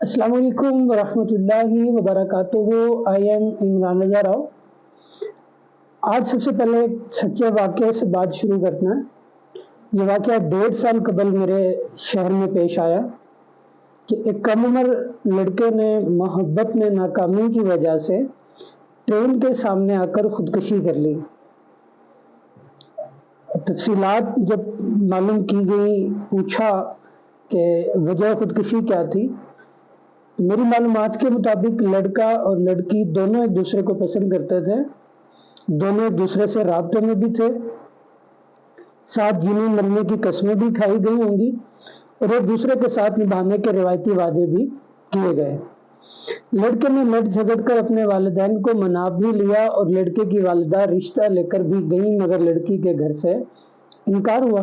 السلام علیکم ورحمۃ اللہ وبرکاتہ. آئی ایم عمران رضا راؤ. آج سب سے پہلے ایک سچے واقعے سے بات شروع کرنا ہے. یہ واقعہ 1.5 سال قبل میرے شہر میں پیش آیا کہ ایک کم عمر لڑکے نے محبت میں ناکامی کی وجہ سے ٹرین کے سامنے آ کر خودکشی کر لی. تفصیلات جب معلوم کی گئی، پوچھا کہ وجہ خودکشی کیا تھی. میری معلومات کے مطابق لڑکا اور لڑکی دونوں ایک دوسرے کو پسند کرتے تھے، دونوں ایک دوسرے سے رابطے میں بھی تھے، ساتھ جینے مرنے کی قسمیں بھی کھائی گئی ہوں گی اور ایک دوسرے کے ساتھ نبھانے کے روایتی وعدے بھی کیے گئے. لڑکے نے لڑ جھگڑ کر اپنے والدین کو منا بھی لیا اور لڑکے کی والدہ رشتہ لے کر بھی گئیں، مگر لڑکی کے گھر سے انکار ہوا.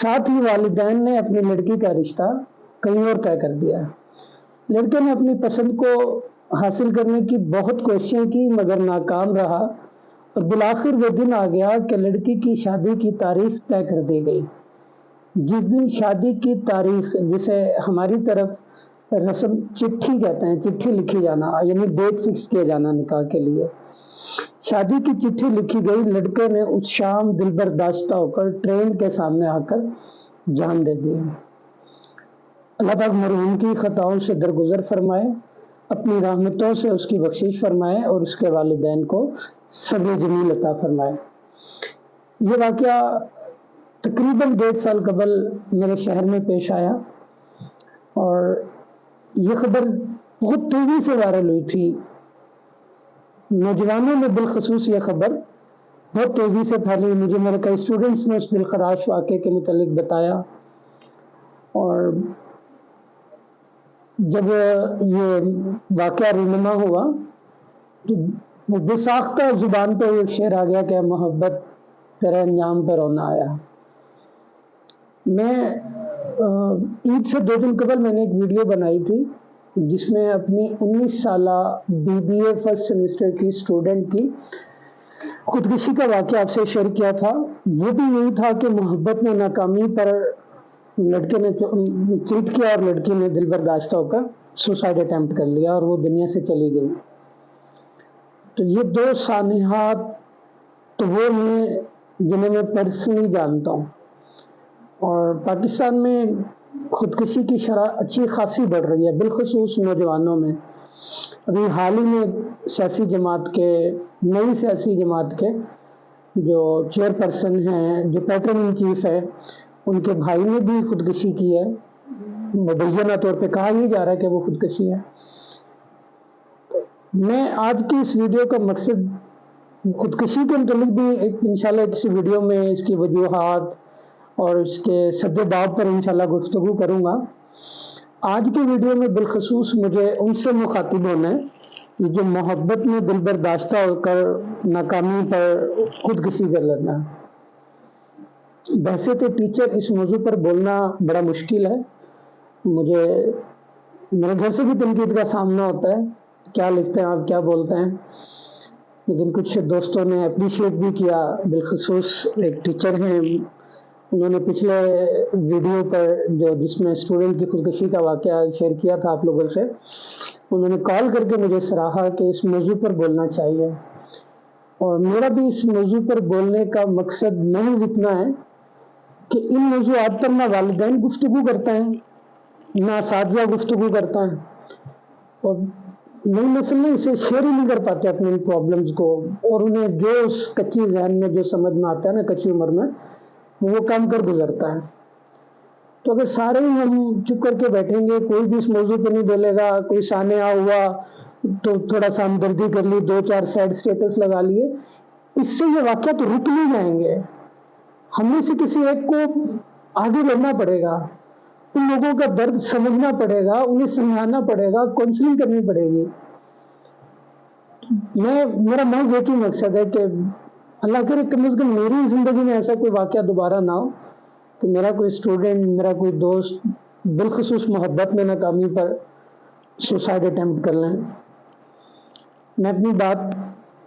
ساتھ ہی والدین نے اپنی لڑکی کا رشتہ کہیں اور طے کر دیا. لڑکے نے اپنی پسند کو حاصل کرنے کی بہت کوششیں کی مگر ناکام رہا اور بالآخر وہ دن آ گیا کہ لڑکی کی شادی کی تاریخ طے کر دی گئی. جس دن شادی کی تاریخ، جسے ہماری طرف رسم چٹھی کہتے ہیں، چٹھی لکھی جانا یعنی ڈیٹ فکس کیا جانا نکاح کے لیے، شادی کی چٹھی لکھی گئی. لڑکے نے اس شام دل برداشتہ ہو کر ٹرین کے سامنے آ کر جان دے دی. اللہ پاک مرحوم کی خطاؤں سے درگزر فرمائے، اپنی رحمتوں سے اس کی بخشش فرمائے اور اس کے والدین کو صبر جمیل عطا فرمائے. یہ واقعہ تقریباً 1.5 سال قبل میرے شہر میں پیش آیا اور یہ خبر بہت تیزی سے وائرل ہوئی تھی. نوجوانوں میں بالخصوص یہ خبر بہت تیزی سے پھیلی. مجھے میرے کئی اسٹوڈنٹس نے اس دلخراش واقعے کے متعلق بتایا اور جب یہ واقعہ رونما ہوا تو وہ بے ساختہ زبان پہ ایک شعر آ گیا کہ محبت تیرے انجام پہ رونا آیا. میں عید سے 2 دن قبل میں نے ایک ویڈیو بنائی تھی جس میں اپنی 19 سالہ BBA فرسٹ سیمسٹر کی اسٹوڈنٹ کی خودکشی کا واقعہ آپ سے شیئر کیا تھا. وہ بھی یہی تھا کہ محبت میں ناکامی پر لڑکے نے چیٹ کیا اور لڑکی نے دل برداشتہ ہو کر سوسائڈ اٹیمپٹ کر لیا اور وہ دنیا سے چلی گئی. تو یہ 2 سانحات تو وہ ہیں جنہیں میں پرسنلی جانتا ہوں. اور پاکستان میں خودکشی کی شرح اچھی خاصی بڑھ رہی ہے، بالخصوص نوجوانوں میں. ابھی حال ہی میں نئی سیاسی جماعت کے جو چیئر پرسن ہیں، جو پیٹرن ان چیف ہے، ان کے بھائی نے بھی خودکشی کی ہے. مبینہ طور پہ کہا یہ جا رہا ہے کہ وہ خودکشی ہے. میں آج کی اس ویڈیو کا مقصد خودکشی کے متعلق بھی انشاءاللہ کسی ویڈیو میں اس کی وجوہات اور اس کے سد باب پر انشاءاللہ گفتگو کروں گا. آج کی ویڈیو میں بالخصوص مجھے ان سے مخاطب ہونا ہے جو محبت میں دل برداشتہ ہو کر ناکامی پر خودکشی کر لینا. ویسے تو ٹیچر اس موضوع پر بولنا بڑا مشکل ہے. مجھے میرے گھر سے بھی تنقید کا سامنا ہوتا ہے، کیا لکھتے ہیں آپ، کیا بولتے ہیں. لیکن کچھ دوستوں نے اپریشیٹ بھی کیا، بالخصوص ایک ٹیچر ہیں، انہوں نے پچھلے ویڈیو پر جس میں اسٹوڈنٹ کی خودکشی کا واقعہ شیئر کیا تھا آپ لوگوں سے، انہوں نے کال کر کے مجھے سراہا کہ اس موضوع پر بولنا چاہیے. اور میرا بھی اس موضوع پر بولنے کا مقصد محض اتنا ہے کہ ان موضوعات پر نہ والدین گفتگو کرتے ہیں، نہ اساتذہ گفتگو کرتا ہے، اور نئی نسل نے اسے شیئر ہی نہیں کر پاتے اپنے ان پرابلمز کو. اور انہیں جو اس کچی ذہن میں جو سمجھ میں آتا ہے نا کچی عمر میں، وہ کام کر گزرتا ہے. تو اگر سارے ہی ہم چپ کر کے بیٹھیں گے، کوئی بھی اس موضوع پہ نہیں بولے گا، کوئی سانحہ ہوا تو تھوڑا سا ہمدردی کر لی، 2-4 سیڈ اسٹیٹس لگا لیے، اس سے یہ واقعہ تو رک نہیں جائیں گے. ہم میں سے کسی ایک کو آگے بڑھنا پڑے گا، ان لوگوں کا درد سمجھنا پڑے گا، انہیں سمجھانا پڑے گا، کاؤنسلنگ کرنی پڑے گی. میرا محض ایک ہی مقصد ہے کہ اللہ کرے کم از کم میری زندگی میں ایسا کوئی واقعہ دوبارہ نہ ہو کہ میرا کوئی اسٹوڈنٹ، میرا کوئی دوست بالخصوص محبت میں ناکامی پر سوسائڈ اٹیمپٹ کر لیں. میں اپنی بات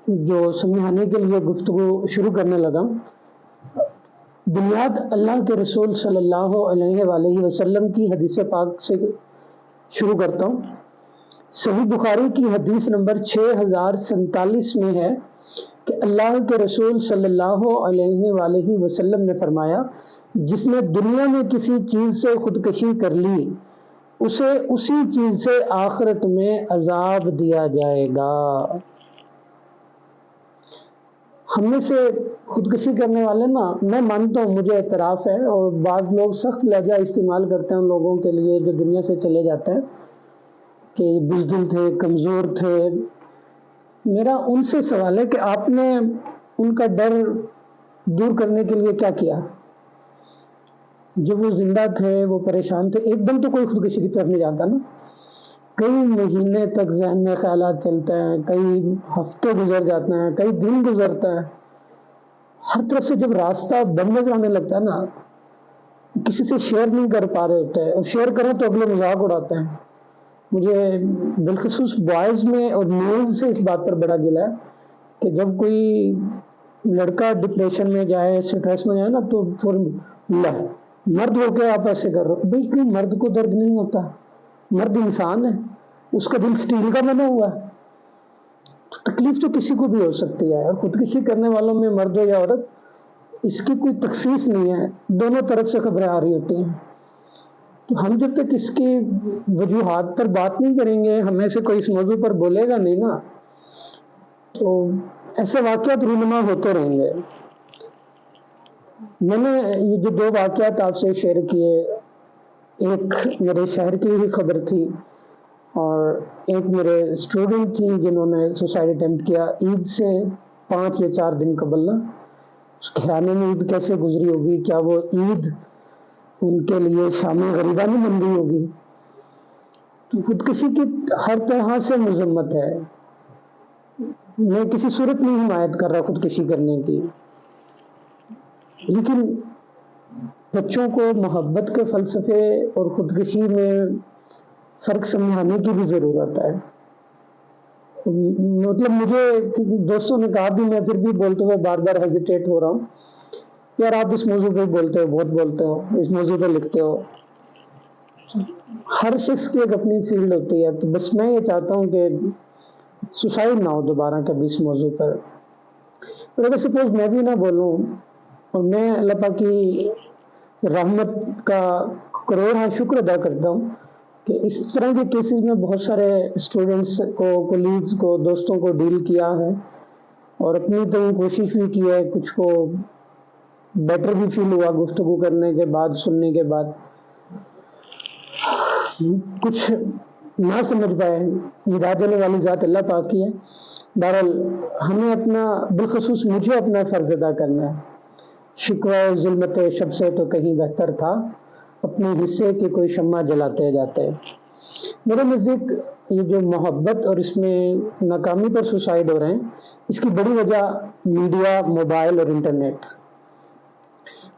جو سمجھانے کے لیے گفتگو شروع کرنے لگا، بنیاد اللہ کے رسول صلی اللہ علیہ وآلہ وسلم کی حدیث پاک سے شروع کرتا ہوں. صحیح بخاری کی حدیث نمبر 6047 میں ہے کہ اللہ کے رسول صلی اللہ علیہ وآلہ وسلم نے فرمایا، جس نے دنیا میں کسی چیز سے خودکشی کر لی اسے اسی چیز سے آخرت میں عذاب دیا جائے گا. ہم میں سے خودکشی کرنے والے نا، میں مانتا ہوں، مجھے اعتراف ہے، اور بعض لوگ سخت لہجہ استعمال کرتے ہیں ان لوگوں کے لیے جو دنیا سے چلے جاتے ہیں کہ بزدل تھے، کمزور تھے. میرا ان سے سوال ہے کہ آپ نے ان کا ڈر دور کرنے کے لیے کیا کیا؟ جب وہ زندہ تھے، وہ پریشان تھے، ایک دم تو کوئی خودکشی کی طرف نہیں جاتا نا. کئی مہینے تک ذہن میں خیالات چلتے ہیں، کئی ہفتے گزر جاتے ہیں، کئی دن گزرتا ہے. ہر طرف سے جب راستہ بند نظر آنے لگتا ہے نا، کسی سے شیئر نہیں کر پا رہے ہوتے ہیں، اور شیئر کریں تو اگلے مذاق اڑاتے ہیں. مجھے بالخصوص بوائز میں اور میلز سے اس بات پر بڑا گلہ ہے کہ جب کوئی لڑکا ڈپریشن میں جائے، اسٹریس میں جائے نا، تو فوراً مرد ہو کے آپ ایسے کر رہے ہو. بھائی کوئی مرد کو درد نہیں ہوتا؟ مرد انسان ہے، اس کا دل سٹیل کا بنا ہوا ہے. تکلیف تو کسی کو بھی ہو سکتی ہے، اور خودکشی کرنے والوں میں مرد ہو یا عورت، اس کی کوئی تخصیص نہیں ہے، دونوں طرف سے خبریں آ رہی ہوتی ہیں. تو ہم جب تک اس کی وجوہات پر بات نہیں کریں گے، ہمیں سے کوئی اس موضوع پر بولے گا نہیں نا، تو ایسے واقعات رونما ہوتے رہیں گے. میں نے یہ جو 2 واقعات آپ سے شیئر کیے، ایک میرے شہر کی ہی خبر تھی، اور ایک میرے اسٹوڈنٹ تھی جنہوں نے سوسائڈ اٹیمپٹ کیا عید سے 5 یا 4 دن قبل نا. اس گھرانے میں عید کیسے گزری ہوگی؟ کیا وہ عید ان کے لیے شام غریبہ نہیں بن گئی ہوگی؟ تو خودکشی کی ہر طرح سے مذمت ہے. میں کسی صورت نہیں حمایت کر رہا خودکشی کرنے کی، لیکن بچوں کو محبت کے فلسفے اور خودکشی میں فرق سمجھانے کی بھی ضرورت ہے. مطلب مجھے دوستوں نے کہا بھی، میں پھر بھی بولتے ہوئے بار بار ہیزیٹیٹ ہو رہا ہوں، یار آپ اس موضوع پہ بولتے ہو، بہت بولتے ہو، اس موضوع پہ لکھتے ہو. ہر شخص کی ایک اپنی فیلڈ ہوتی ہے، تو بس میں یہ چاہتا ہوں کہ سوسائڈ نہ ہو دوبارہ کبھی اس موضوع پر. اور اگر سپوز میں بھی نہ بولوں، اور میں اللہ پاک کی رحمت کا کروڑ شکر ادا کرتا ہوں کہ اس طرح کے کیسز میں بہت سارے اسٹوڈنٹس کو، کولیگز کو، دوستوں کو ڈیل کیا ہے، اور اپنی تو کوشش بھی کی ہے. کچھ کو بیٹر بھی فیل ہوا گفتگو کرنے کے بعد، سننے کے بعد. کچھ نہ سمجھ پائے، ہدایت دینے والی ذات اللہ پاک کی ہے. بہرحال ہمیں اپنا، بالخصوص مجھے اپنا فرض ادا کرنا ہے. شکوہ ظلمت شب سے تو کہیں بہتر تھا، اپنے حصے کی کوئی شمع جلاتے جاتے. میرے نزدیک یہ جو محبت اور اس میں ناکامی پر سوسائڈ ہو رہے ہیں، اس کی بڑی وجہ میڈیا، موبائل اور انٹرنیٹ.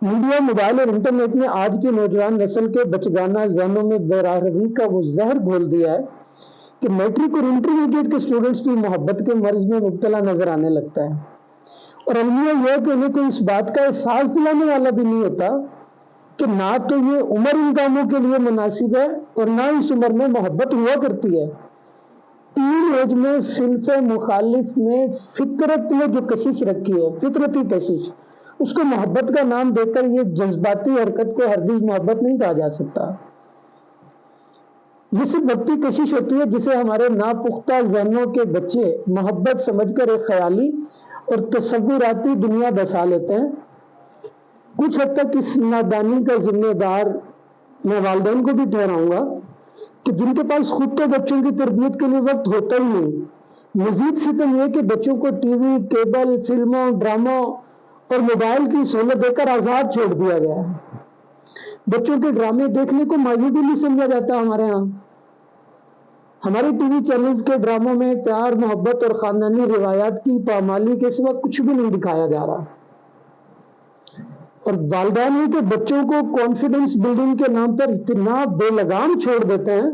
میڈیا، موبائل اور انٹرنیٹ نے آج کی نوجوان نسل کے بچگانہ ذہنوں میں بے راہ روی کا وہ زہر گھول دیا ہے کہ میٹرک اور انٹرمیڈیٹ کے اسٹوڈنٹس بھی محبت کے مرض میں مبتلا نظر آنے لگتا ہے. اور المیہ یہ کہ انہیں کوئی اس بات کا احساس دلانے والا بھی نہیں ہوتا کہ نہ تو یہ عمر ان کاموں کے لیے مناسب ہے، اور نہ اس عمر میں محبت ہوا کرتی ہے. تین ایج میں صنف مخالف میں فطرت نے جو کشش رکھی ہے، فطرتی کشش، اس کو محبت کا نام دے کر یہ جذباتی حرکت کو ہرگز محبت نہیں کہا جا سکتا. یہ صرف وقتی کشش ہوتی ہے جسے ہمارے ناپختہ ذہنوں کے بچے محبت سمجھ کر ایک خیالی اور تصوراتی دنیا بسا لیتے ہیں. کچھ حد تک اس نادانی کا ذمہ دار میں والدین کو بھی ٹھہراؤں گا کہ جن کے پاس خود تو بچوں کی تربیت کے لیے وقت ہوتا ہی نہیں. مزید ستم یہ کہ بچوں کو ٹی وی، کیبل، فلموں، ڈراموں اور موبائل کی سہولت دے کر آزاد چھوڑ دیا گیا ہے. بچوں کے ڈرامے دیکھنے کو مایوب بھی نہیں سمجھا جاتا ہمارے ہاں. ہمارے ٹی وی چینلز کے ڈراموں میں پیار، محبت اور خاندانی روایات کی پامالی کے سوا کچھ بھی نہیں دکھایا جا رہا. اور والدین ہی کے بچوں کو کانفیڈنس بلڈنگ کے نام پر اتنا بے لگام چھوڑ دیتے ہیں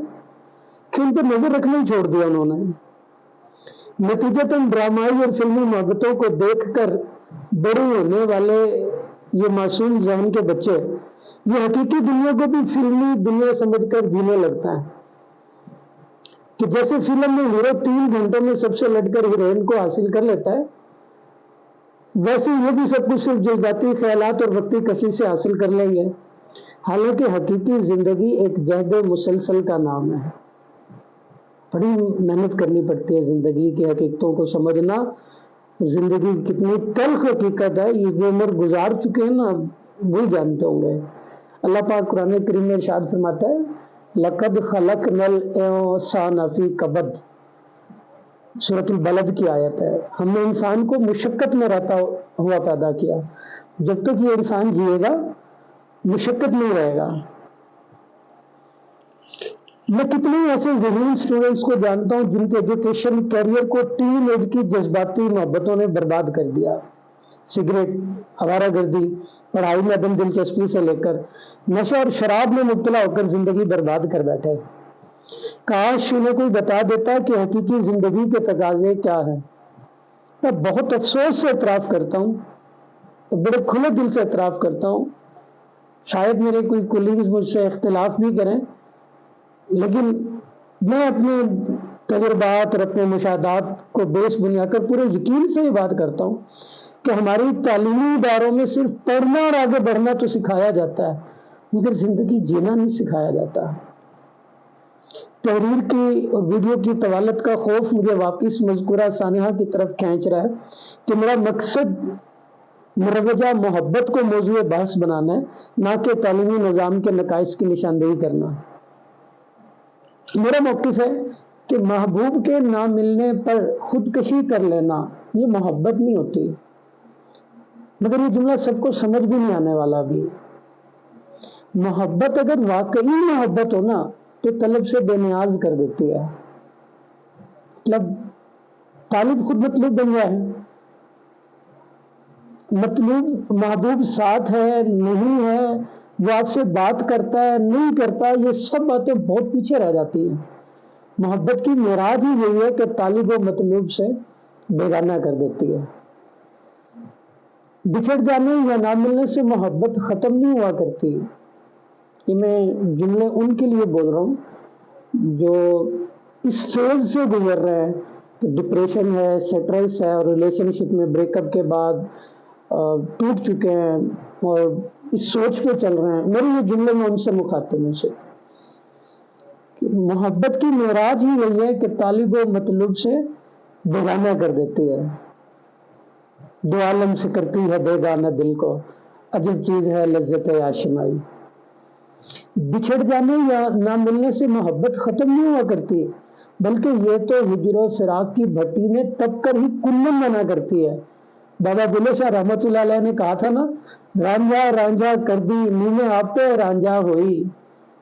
کہ ان پر نظر رکھنا ہی چھوڑ دیا انہوں نے. نتیجتاً ڈرامائی اور فلمی محبتوں کو دیکھ کر بڑے ہونے والے یہ معصوم ذہن کے بچے یہ حقیقی دنیا کو بھی فلمی دنیا سمجھ کر جینے لگتا ہے. کہ جیسے فلم میں ہیرو 3 گھنٹوں میں سب سے لڑ کر ہیروئن کو حاصل کر لیتا ہے، ویسے یہ بھی سب کچھ صرف جذباتی خیالات اور وقتی کشش سے حاصل کر لیں گے، حالانکہ حقیقی زندگی ایک جہد مسلسل کا نام ہے۔ بڑی محنت کرنی پڑتی ہے زندگی کی حقیقتوں کو سمجھنا، زندگی کتنی تلخ حقیقت ہے، یہ جو عمر گزار چکے ہیں نا وہی جانتے ہوں گے۔ اللہ پاک قرآن کریم میں ارشاد فرماتا ہے لَقَدْ خَلَقْنَا الْإِنسَانَ فِي كَبَدٍ، سورۃ البلد کی آیت ہے۔ ہم نے انسان کو مشقت میں رہتا ہوا پیدا کیا، جب تک یہ انسان جیے گا مشقت میں رہے گا۔ میں کتنے ایسے ذہین اسٹوڈنٹس کو جانتا ہوں جن کے ایجوکیشن کیریئر کو ٹین ایج کی جذباتی محبتوں نے برباد کر دیا، سگریٹ، آوارہ گردی، پڑھائی میں عدم دلچسپی سے لے کر نشہ اور شراب میں مبتلا ہو کر زندگی برباد کر بیٹھے۔ کاش انہیں کوئی بتا دیتا کہ حقیقی زندگی کے تقاضے کیا ہیں۔ میں بہت افسوس سے اعتراف کرتا ہوں، بڑے کھلے دل سے اعتراف کرتا ہوں، شاید میرے کوئی کولیگز مجھ سے اختلاف بھی کریں، لیکن میں اپنے تجربات اور اپنے مشاہدات کو بیس بنیاد کر پورے یقین سے یہ بات کرتا ہوں کہ ہماری تعلیمی اداروں میں صرف پڑھنا اور آگے بڑھنا تو سکھایا جاتا ہے، مگر زندگی جینا نہیں سکھایا جاتا۔ تحریر کی اور ویڈیو کی طوالت کا خوف مجھے واپس مذکورہ سانحہ کی طرف کھینچ رہا ہے کہ میرا مقصد مروجہ محبت کو موضوع بحث بنانا ہے، نہ کہ تعلیمی نظام کے نقائص کی نشاندہی کرنا۔ میرا موقف ہے کہ محبوب کے نہ ملنے پر خودکشی کر لینا یہ محبت نہیں ہوتی، مگر یہ جملہ سب کو سمجھ بھی نہیں آنے والا بھی۔ محبت اگر واقعی محبت ہو نا تو طلب سے بے نیاز کر دیتی ہے، مطلب طالب خود مطلوب بن گیا ہے، مطلوب محبوب ساتھ ہے نہیں ہے، وہ آپ سے بات کرتا ہے نہیں کرتا، یہ سب باتیں بہت پیچھے رہ جاتی ہیں۔ محبت کی معراج ہی یہی ہے کہ طالب و مطلوب سے بیگانہ کر دیتی ہے۔ بچھڑ جانے یا نہ ملنے سے محبت ختم نہیں ہوا کرتی۔ یہ میں جملے ان کے لیے بول رہا ہوں جو اس فیز سے گزر رہے ہیں کہ ڈپریشن ہے، سٹریس ہے اور ریلیشن شپ میں بریک اپ کے بعد ٹوٹ چکے ہیں اور اس سوچ پہ چل رہے ہیں۔ میرے یہ جملے میں ان سے مخاطب ہوں سے کہ محبت کی معراج ہی یہی ہے کہ طالب و مطلوب سے بیگانہ کر دیتی ہے، دو عالم سے کرتی ہے بیگانہ دل کو، عجب چیز ہے لذت آشنائی۔ بچھڑ جانے یا نہ ملنے سے محبت ختم نہیں ہوا کرتی، بلکہ یہ تو ہجر و فراق کی بھٹی میں تپ کر ہی کلن بنا کرتی ہے۔ بابا بلے شاہ رحمۃ اللہ علیہ نے کہا تھا نا، رانجھا رانجھا کر دی نیمے آپ پہ رانجھا ہوئی،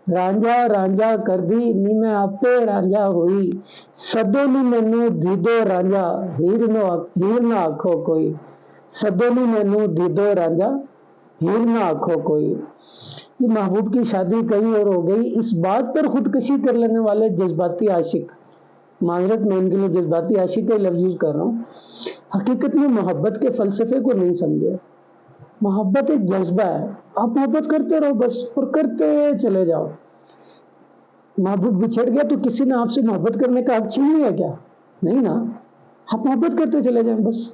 رانجھا رانجھا کر دی نیمے آپ پہ رانجھا ہوئی، سدونی مینو دیدو رانجھا ہیر نہ آکھو کوئی، سدونی مینو دیدو رانجھا ہیر نہ آکھو کوئی۔ یہ محبوب کی شادی کہیں اور ہو گئی، اس بات پر خودکشی کر لینے والے جذباتی عاشق، معذرت میں ان کے لیے جذباتی عاشق کا لفظ یوز کر رہا ہوں، حقیقت میں محبت کے فلسفے کو نہیں سمجھے۔ محبت ایک جذبہ ہے، آپ محبت کرتے رہو بس اور کرتے چلے جاؤ۔ محبوب بچھڑ گیا تو کسی نے آپ سے محبت کرنے کا حق چھین لیا کیا؟ نہیں نا، آپ محبت کرتے چلے جائیں بس۔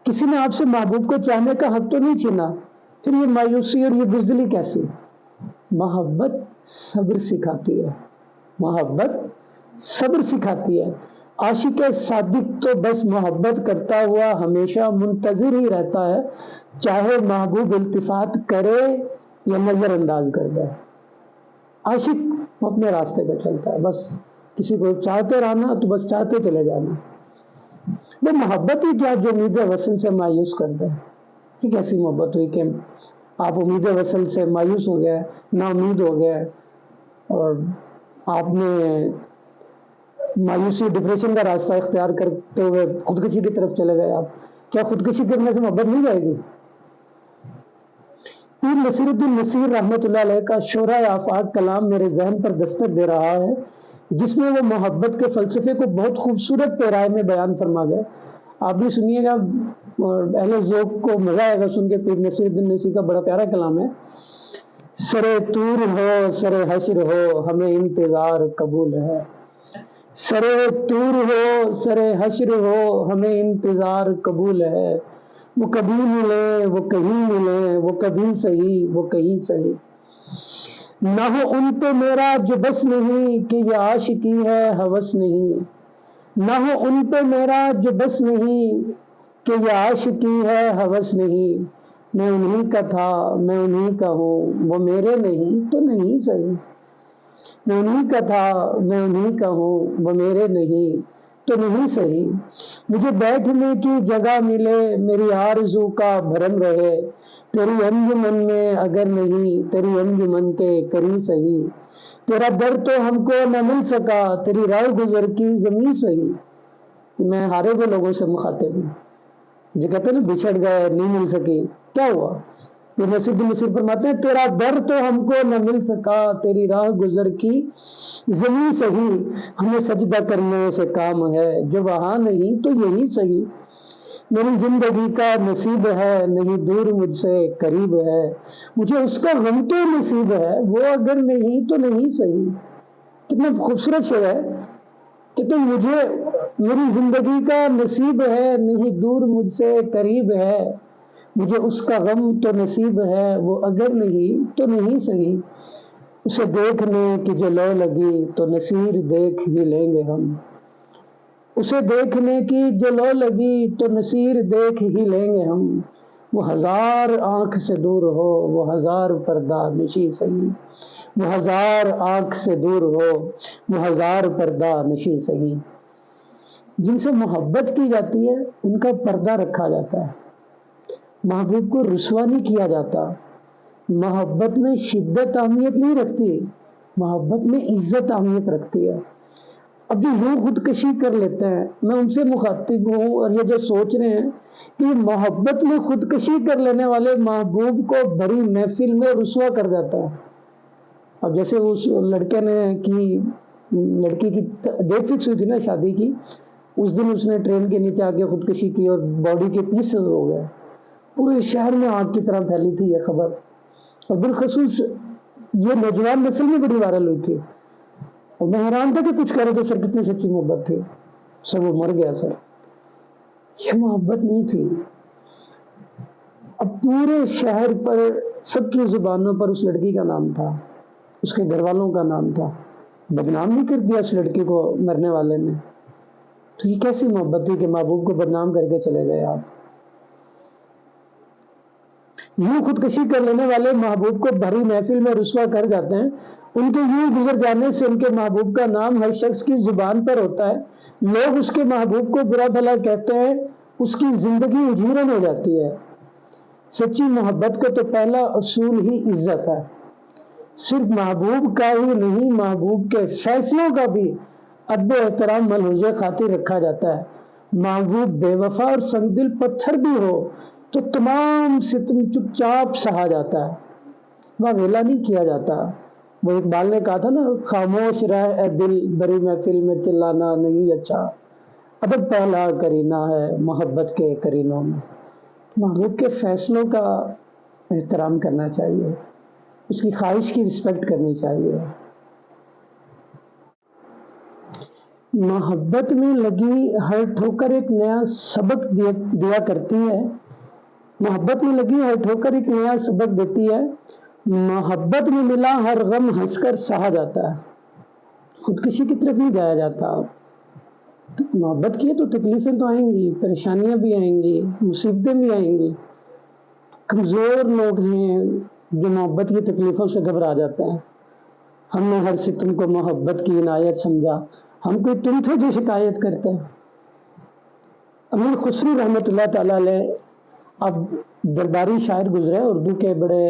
کسی نے آپ سے محبوب کو چاہنے کا حق تو نہیں چھینا، پھر یہ مایوسی اور یہ بزدلی کیسی؟ محبت صبر سکھاتی ہے، محبت صبر سکھاتی ہے۔ عاشق صادق تو بس محبت کرتا ہوا ہمیشہ منتظر ہی رہتا ہے، چاہے محبوب التفات کرے یا نظر انداز کر دے۔ عاشق اپنے راستے پہ چلتا ہے، بس کسی کو چاہتے رہنا تو بس چاہتے چلے جانا۔ وہ محبت ہی کیا جو امید وصل سے مایوس کر دے؟ یہ کیسی محبت ہوئی کہ آپ امید وصل سے مایوس ہو گئے، نا امید ہو گئے اور آپ نے مایوسی ڈپریشن کا راستہ اختیار کرتے ہوئے خودکشی کی طرف چلے گئے؟ آپ کیا خودکشی کرنے سے محبت نہیں جائے گی؟ پیر نصیر الدین نصیر رحمۃ اللہ علیہ کا شورۂ آفاق کلام میرے ذہن پر دستک دے رہا ہے، جس میں وہ محبت کے فلسفے کو بہت خوبصورت پیرائے میں بیان فرما گئے۔ آپ بھی سنیے گا اور اہل ذوق کو مزہ آئے گا سن کے۔ پیر نصیر الدین نصیر کا بڑا پیارا کلام ہے۔ سرے طور ہو سرے حشر ہو ہمیں انتظار قبول ہے، سرے طور ہو سرے حشر ہو ہمیں انتظار قبول ہے، وہ کبھی ملے وہ کہیں ملے، وہ کبھی صحیح وہ کہیں صحیح، نہ ہو ان پہ میرا جو بس نہیں کہ یہ عاشقی ہے ہوس نہیں، نہ ہو ان پہ میرا جو بس نہیں کہ یہ عاشقی ہے ہوس نہیں، میں انہی کا تھا میں انہی کا ہوں وہ میرے نہیں تو نہیں صحیح، میں انہی کا تھا میں انہی کا ہوں وہ میرے نہیں تو نہیں صحیح، مجھے بیٹھنے کی جگہ ملے میری آرزو کا بھرم رہے، تیری انجمن میں اگر نہیں تیری انجمن کے قریب صحیح، تیرا در تو ہم کو نہ مل سکا تیری راہ گزر کی زمین صحیح، میں ہارے ہوئے لوگوں سے مخاطب ہوں جو کہتے ہیں نا بچھڑ گئے نہیں مل سکی، کیا ہوا؟ یہ نصیر نصیر فرماتے ہیں تیرا در تو ہم کو نہ مل سکا تیری راہ گزر کی زمین صحیح، ہمیں سجدہ کرنے سے کام ہے جو وہاں نہیں تو یہی صحیح، میری زندگی کا نصیب ہے نہیں دور مجھ سے قریب ہے، مجھے اس کا غم تو نصیب ہے وہ اگر نہیں تو نہیں صحیح، کتنا خوبصورت شعر ہے، کہتے مجھے میری زندگی کا نصیب ہے نہیں دور مجھ سے قریب ہے، مجھے اس کا غم تو نصیب ہے وہ اگر نہیں تو نہیں صحیح، اسے دیکھنے کی جو لو لگی تو نصیر دیکھ ہی لیں گے ہم، اسے دیکھنے کی جو لو لگی تو نصیر دیکھ ہی لیں گے ہم، وہ ہزار آنکھ سے دور ہو وہ ہزار پردہ نشی صحیح، وہ ہزار آنکھ سے دور ہو وہ ہزار پردہ نشی صحیح، جن سے محبت کی جاتی ہے ان کا پردہ رکھا جاتا ہے، محبوب کو رسوا نہیں کیا جاتا، محبت میں شدت اہمیت نہیں رکھتی، محبت میں عزت اہمیت رکھتی ہے، اب جو یوں خودکشی کر لیتے ہیں میں ان سے مخاطب ہوں اور یہ جو سوچ رہے ہیں کہ محبت میں خودکشی کر لینے والے محبوب کو بڑی محفل میں رسوا کر دیتا ہے، اب جیسے اس لڑکے نے کی لڑکی کی ڈیٹ فکس ہوئی تھی نا شادی کی، اس دن اس نے ٹرین کے نیچے آ کے خودکشی کی اور باڈی کے پیسز ہو گئے، پورے شہر میں آگ کی طرح پھیلی تھی یہ خبر، اور بالخصوص یہ نوجوان نسل میں بڑی وائرل ہوئی تھی، اور میں حیران تھا کہ کچھ کہہ رہے تھے سر کتنی سچی محبت تھی، سر وہ مر گیا سر، یہ محبت نہیں تھی، اب پورے شہر پر سب کی زبانوں پر اس لڑکی کا نام تھا، اس کے گھر والوں کا نام تھا، بدنام نہیں کر دیا اس لڑکی کو مرنے والے نے، تو یہ کیسی محبت تھی کہ محبوب کو بدنام کر کے چلے گئے آپ، یوں خودکشی کر لینے والے محبوب کو بھری محفل میں رسوا کر جاتے ہیں، ان کے یوں گزر جانے سے ان کے محبوب کا نام ہر شخص کی زبان پر ہوتا ہے، لوگ اس کے محبوب کو برا بھلا کہتے ہیں، اس کی زندگی اجیرن ہو جاتی ہے، سچی محبت کا تو پہلا اصول ہی عزت ہے، صرف محبوب کا ہی نہیں محبوب کے فیصلوں کا بھی ادب و احترام ملحوظ خاطر رکھا جاتا ہے، محبوب بے وفا اور سنگ دل پتھر بھی ہو تو تمام ستم چپ چاپ سہا جاتا ہے، وہاں ویلا نہیں کیا جاتا، وہ اقبال نے کہا تھا نا خاموش رہ اے دل بری محفل میں چلانا نہیں اچھا، ادب پہلا کرینہ ہے محبت کے کرینوں میں، محبوب کے فیصلوں کا احترام کرنا چاہیے، اس کی خواہش کی رسپیکٹ کرنی چاہیے، محبت میں لگی ہر ٹھوکر ایک نیا سبق دیا کرتی ہے، محبت میں لگی ہر ٹھوکر ایک نیا سبق دیتی ہے، محبت میں ملا ہر غم ہنس کر سہا جاتا ہے، خودکشی کی طرف نہیں جایا جاتا، محبت کی ہے تو تکلیفیں تو آئیں گی، پریشانیاں بھی آئیں گی، مصیبتیں بھی آئیں گی، کمزور لوگ ہیں جو محبت کی تکلیفوں سے گھبرا جاتے ہیں، ہم نے ہر ستم کو محبت کی عنایت سمجھا، ہم کوئی تم تھے جو شکایت کرتے ہیں، امیر خسرو رحمۃ اللہ تعالیٰ علیہ اب درباری شاعر گزرے، اردو کے بڑے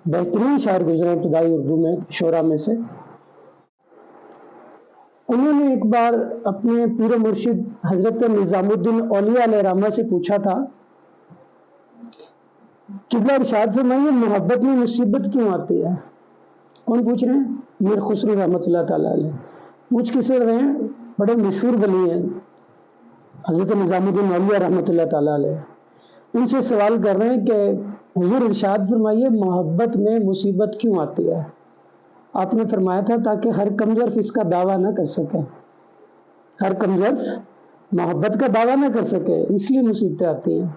بہترین شاعر گزرے ابتدائی اردو میں شعراء میں سے، انہوں نے ایک بار اپنے پیر مرشد حضرت نظام الدین اولیاء علیہ رحمہ سے پوچھا تھا، قبلہ ارشاد فرمائیے محبت میں مصیبت کیوں آتی ہے؟ کون پوچھ رہے ہیں؟ میر خسرو رحمۃ اللہ تعالیٰ علیہ، پوچھ کسے رہے ہیں؟ بڑے مشہور ولی ہیں حضرت نظام الدین اولیاء رحمۃ اللہ تعالیٰ علیہ، ان سے سوال کر رہے ہیں کہ حضور ارشاد فرمائیے محبت میں مصیبت کیوں آتی ہے؟ آپ نے فرمایا تھا تاکہ ہر کمزور اس کا دعویٰ نہ کر سکے، ہر کمزور محبت کا دعویٰ نہ کر سکے، اس لیے مصیبتیں آتی ہیں۔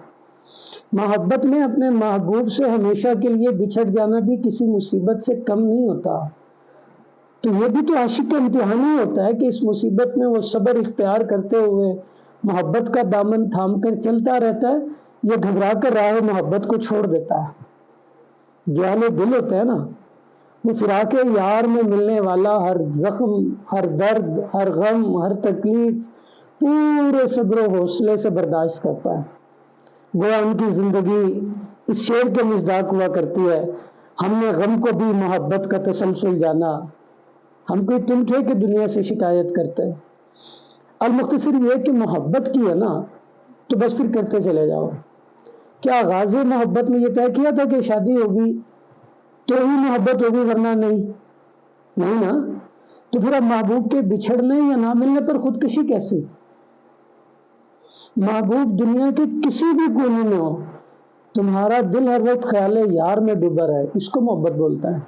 محبت میں اپنے محبوب سے ہمیشہ کے لیے بچھڑ جانا بھی کسی مصیبت سے کم نہیں ہوتا۔ تو یہ بھی تو عاشق کا امتحان ہی ہوتا ہے کہ اس مصیبت میں وہ صبر اختیار کرتے ہوئے محبت کا دامن تھام کر چلتا رہتا ہے یا گھبرا کر راہ محبت کو چھوڑ دیتا ہے۔ جو اہل دل ہوتا ہے نا، وہ فراق یار میں ملنے والا ہر زخم، ہر درد، ہر غم، ہر تکلیف پورے صبر و حوصلے سے برداشت کرتا ہے۔ گویا ان کی زندگی اس شعر کے مصداق ہوا کرتی ہے: ہم نے غم کو بھی محبت کا تسلسل جانا، ہم کوئی تم تھے کہ دنیا سے شکایت کرتے۔ المختصر یہ کہ محبت کی ہے نا تو بس پھر کرتے چلے جاؤ۔ کیا آغاز محبت میں یہ طے کیا تھا کہ شادی ہوگی تو ہی محبت ہوگی ورنہ نہیں نا؟ تو پھر اب محبوب کے بچھڑنے یا نہ ملنے پر خودکشی کیسی؟ محبوب دنیا کے کسی بھی کونے میں ہو، تمہارا دل ہر وقت خیال یار میں ڈوبا رہے، اس کو محبت بولتا ہے۔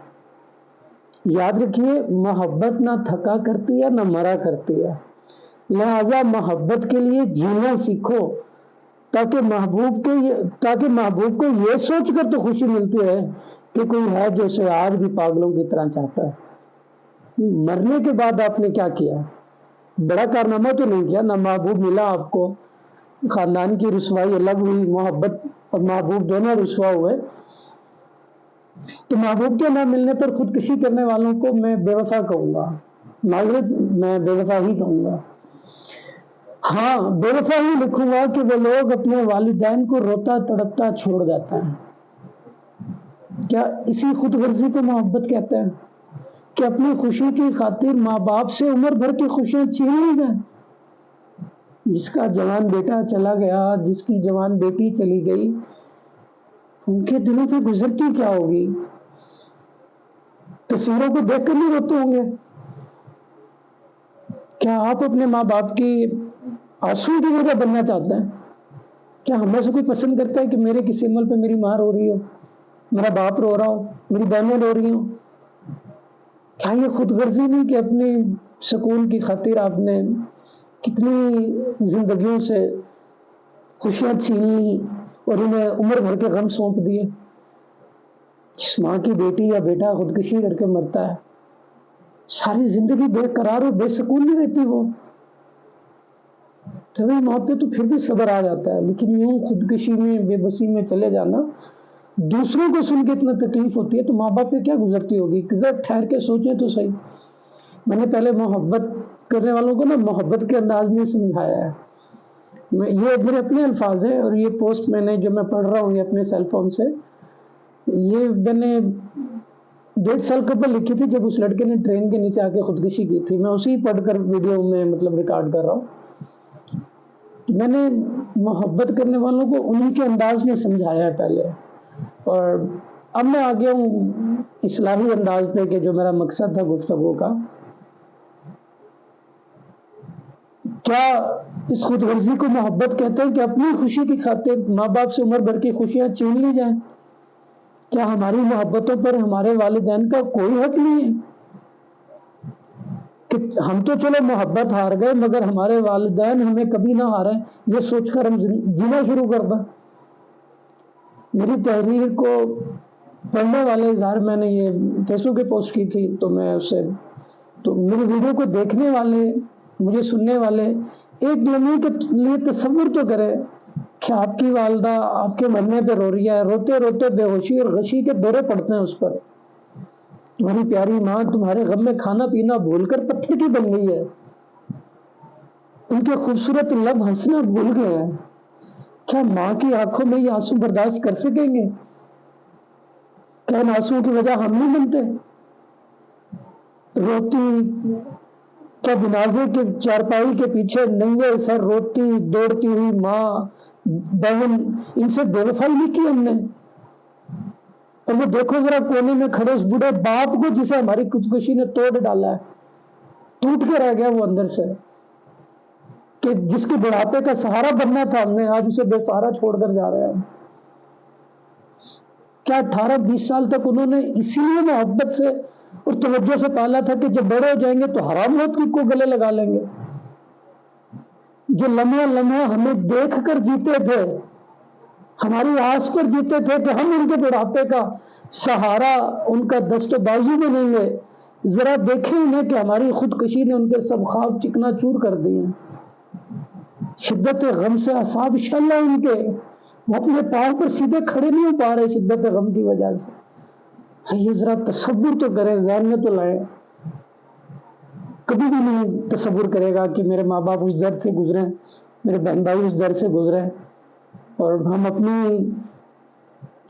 یاد رکھیے، محبت نہ تھکا کرتی ہے نہ مرا کرتی ہے، لہذا محبت کے لیے جینا سیکھو تاکہ محبوب کو یہ سوچ کر تو خوشی ملتی ہے کہ کوئی ہے جو اسے آج بھی پاگلوں کی طرح چاہتا ہے۔ مرنے کے بعد آپ نے کیا کیا؟ بڑا کارنامہ تو نہیں کیا، نہ محبوب ملا آپ کو، خاندان کی رسوائی الگ ہوئی، محبت اور محبوب دونوں رسوا ہوئے۔ تو محبوب کے نہ ملنے پر خودکشی کرنے والوں کو میں بے وفا کہوں گا، معذرت، میں بے وفا ہی کہوں گا۔ ہاں، بے وفا ہی لکھوں گا کہ وہ لوگ اپنے والدین کو روتا تڑپتا چھوڑ جاتا ہے۔ کیا اسی خود غرضی کو محبت کہتے ہیں کہ اپنی خوشی کی خاطر ماں باپ سے عمر بھر کی خوشیاں چھین لی جائیں؟ جس کا جوان بیٹا چلا گیا، جس کی جوان بیٹی چلی گئی، ان کے دلوں پہ گزرتی کیا ہوگی؟ تصویروں کو دیکھ کر نہیں روتے ہوں گے؟ کیا آپ اپنے ماں باپ کی آنسو کی وجہ بننا چاہتے ہیں؟ کیا ہمیں سے کوئی پسند کرتا ہے کہ میرے کسی عمل پہ میری ماں رو رہی ہو، میرا باپ رو رہا ہو، میری بہنیں رو رہی ہوں؟ کیا یہ خود غرضی نہیں کہ اپنی سکون کی خاطر آپ نے کتنی زندگیوں سے خوشیاں چھین لی اور انہیں عمر بھر کے غم سونپ دیے؟ جس ماں کی بیٹی یا بیٹا خودکشی کر کے مرتا ہے، ساری زندگی بے قرار اور بے سکون نہیں رہتی وہ؟ تو موت پہ تو پھر بھی صبر آ جاتا ہے، لیکن یوں خودکشی میں، بے بسی میں چلے جانا، دوسروں کو سن کے اتنا تکلیف ہوتی ہے تو ماں باپ پہ کیا گزرتی ہوگی؟ ذرا ٹھہر کے سوچیں تو صحیح۔ میں نے پہلے محبت کرنے والوں کو نا محبت کے انداز میں سمجھایا ہے۔ یہ میرے اپنے الفاظ ہیں اور یہ پوسٹ میں نے جو میں پڑھ رہا ہوں یہ اپنے سیل فون سے، یہ میں نے 1.5 سال قبل لکھی تھی جب اس لڑکے نے ٹرین کے نیچے آ کے خودکشی کی تھی۔ میں اسی پڑھ کر ویڈیو میں ریکارڈ کر رہا ہوں۔ میں نے محبت کرنے والوں کو انہیں کے انداز میں سمجھایا ہے پہلے، اور اب میں آ گیا ہوں اصلاحی انداز پہ کہ جو میرا مقصد تھا گفتگو کا۔ کیا اس خود غرضی کو محبت کہتے ہیں کہ اپنی خوشی کی خاطر ماں باپ سے عمر بھر کی خوشیاں چھین لی جائیں؟ کیا ہماری محبتوں پر ہمارے والدین کا کوئی حق نہیں ہے کہ ہم تو چلو محبت ہار گئے مگر ہمارے والدین ہمیں کبھی نہ ہاریں، یہ سوچ کر ہم جینا شروع کر دیں؟ میری تحریر کو پڑھنے والے اظہار، میں نے یہ فیس بک پہ پوسٹ کی تھی، تو میں اسے تو میری ویڈیو کو دیکھنے والے، مجھے سننے والے ایک دو منٹ کے لیے تصور تو کرے کہ آپ کی والدہ آپ کے مرنے پہ رو رہی ہے، روتے روتے بے ہوشی اور غشی کے دورے پڑتے ہیں اس پر، تمہاری پیاری ماں تمہارے غم میں کھانا پینا بھول کر پتھر کی بن گئی ہے، ان کے خوبصورت لب ہنسنا بھول گئے ہیں۔ کیا ماں کی آنکھوں میں یہ آنسو برداشت کر سکیں گے؟ کیا ان آنسوؤں کی وجہ ہم نہیں بنتے؟ روتی، کیا جنازے کے چارپائی کے پیچھے ننگے سر روتی دوڑتی ہوئی ماں بہن، ان سے بے وفائی نہیں کی ہم نے؟ اور وہ دیکھو ذرا کونے میں کھڑے اس بوڑھے باپ کو جسے ہماری خودکشی نے توڑ ڈالا ہے، ٹوٹ کے رہ گیا وہ اندر سے، کہ جس کے بڑھاپے کا سہارا بننا تھا ہم نے، آج اسے بے سہارا چھوڑ کر جا رہے ہیں۔ کیا 18-20 سال تک انہوں نے اسی لیے محبت سے اور توجہ سے پالا تھا کہ جب بڑے ہو جائیں گے تو حرام موت کو گلے لگا لیں گے؟ جو لمحہ لمحہ ہمیں دیکھ کر جیتے تھے، ہماری آس پر جیتے تھے کہ ہم ان کے بڑھاپے کا سہارا، ان کا دست و بازو بنیں گے، ذرا دیکھیں انہیں کہ ہماری خودکشی نے ان کے سب خواب چکنا چور کر دیے۔ شدت غم سے اعصاب شل ہیں ان کے، وہ اپنے پاؤں پر سیدھے کھڑے نہیں ہو پا رہے شدت غم کی وجہ سے۔ یہ ذرا تصور تو کریں، ذہن میں تو لائیں۔ کبھی بھی نہیں تصور کرے گا کہ میرے ماں باپ اس درد سے گزرے، میرے بہن بھائی اس درد سے گزرے، اور ہم اپنی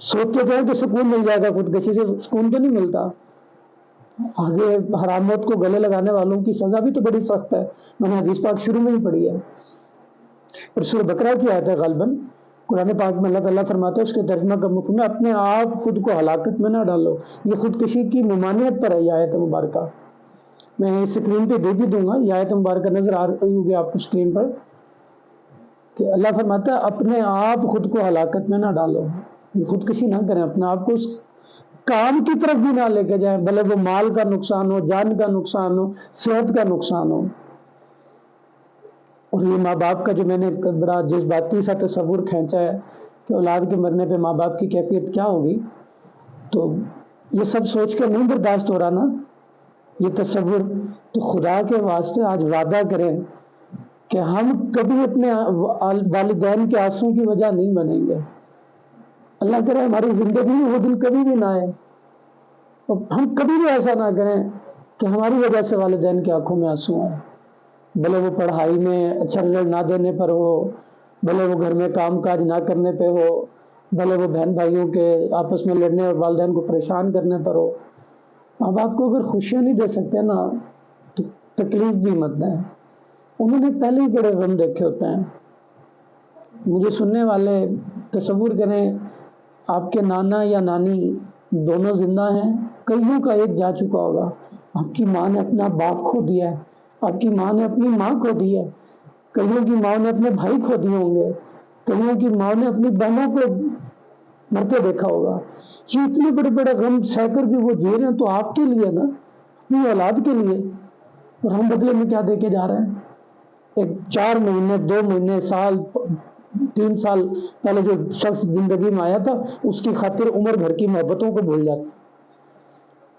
سوچتے تھے کہ سکون مل جائے گا، خودکشی سے سکون تو نہیں ملتا۔ آگے حرامت کو گلے لگانے والوں کی سزا بھی تو بڑی سخت ہے، میں نے حدیث پاک شروع میں ہی پڑھی ہے، اور سورہ بقرہ کی آیت ہے غالباً، قرآن پاک میں اللہ تعالیٰ فرماتا ہے اس کے ترجمہ کا مفہوم ہے اپنے آپ خود کو ہلاکت میں نہ ڈالو۔ یہ خودکشی کی ممانعت پر ہے یہ آیت مبارکہ، میں اسکرین پہ دے بھی دوں گا، یہ آیت مبارکہ نظر آ رہی ہوگی آپ کو اسکرین پر، کہ اللہ فرماتا ہے اپنے آپ خود کو ہلاکت میں نہ ڈالو، خودکشی نہ کریں، اپنے آپ کو اس کام کی طرف بھی نہ لے کے جائیں، بھلے وہ مال کا نقصان ہو، جان کا نقصان ہو، صحت کا نقصان ہو۔ اور یہ ماں باپ کا جو میں نے بڑا جذباتی سا تصور کھینچا ہے کہ اولاد کے مرنے پہ ماں باپ کی کیفیت کیا ہوگی، تو یہ سب سوچ کے نہیں برداشت ہو رہا نا یہ تصور، تو خدا کے واسطے آج وعدہ کریں کہ ہم کبھی اپنے والدین کے آنسوں کی وجہ نہیں بنیں گے۔ اللہ کرے ہماری زندگی میں وہ دن کبھی بھی نہ آئے، اور ہم کبھی بھی ایسا نہ کریں کہ ہماری وجہ سے والدین کی آنکھوں میں آنسو آئے، بھلے وہ پڑھائی میں اچھا رزلٹ نہ دینے پر ہو، بھلے وہ گھر میں کام کاج نہ کرنے پہ ہو، بھلے وہ بہن بھائیوں کے آپس میں لڑنے اور والدین کو پریشان کرنے پر ہو۔ ماں باپ کو اگر خوشیاں نہیں دے سکتے نا تو تکلیف بھی مت دیں، انہوں نے پہلے ہی بڑے غم دیکھے ہوتے ہیں۔ مجھے سننے والے تصور کریں آپ کے نانا یا نانی دونوں زندہ ہیں، کئیوں کا ایک جا چکا ہوگا، آپ کی ماں نے اپنا باپ کھو دیا ہے، آپ کی ماں نے اپنی ماں کھو دی ہے، کئیوں کی ماں نے اپنے بھائی کھو دیے ہوں گے، کئیوں کی ماں نے اپنی بہنوں کو مرتے دیکھا ہوگا۔ یہ اتنے بڑے بڑے غم سہ کر بھی وہ جی رہے ہیں، تو آپ کے لیے نا، اپنی اولاد کے لیے، اور ہم بدلے میں کیا دے کے جا رہے ہیں؟ ایک 4 مہینے 2 مہینے سال 3 سال پہلے جو شخص زندگی میں آیا تھا اس کی خاطر عمر بھر کی محبتوں کو بھول جاتا،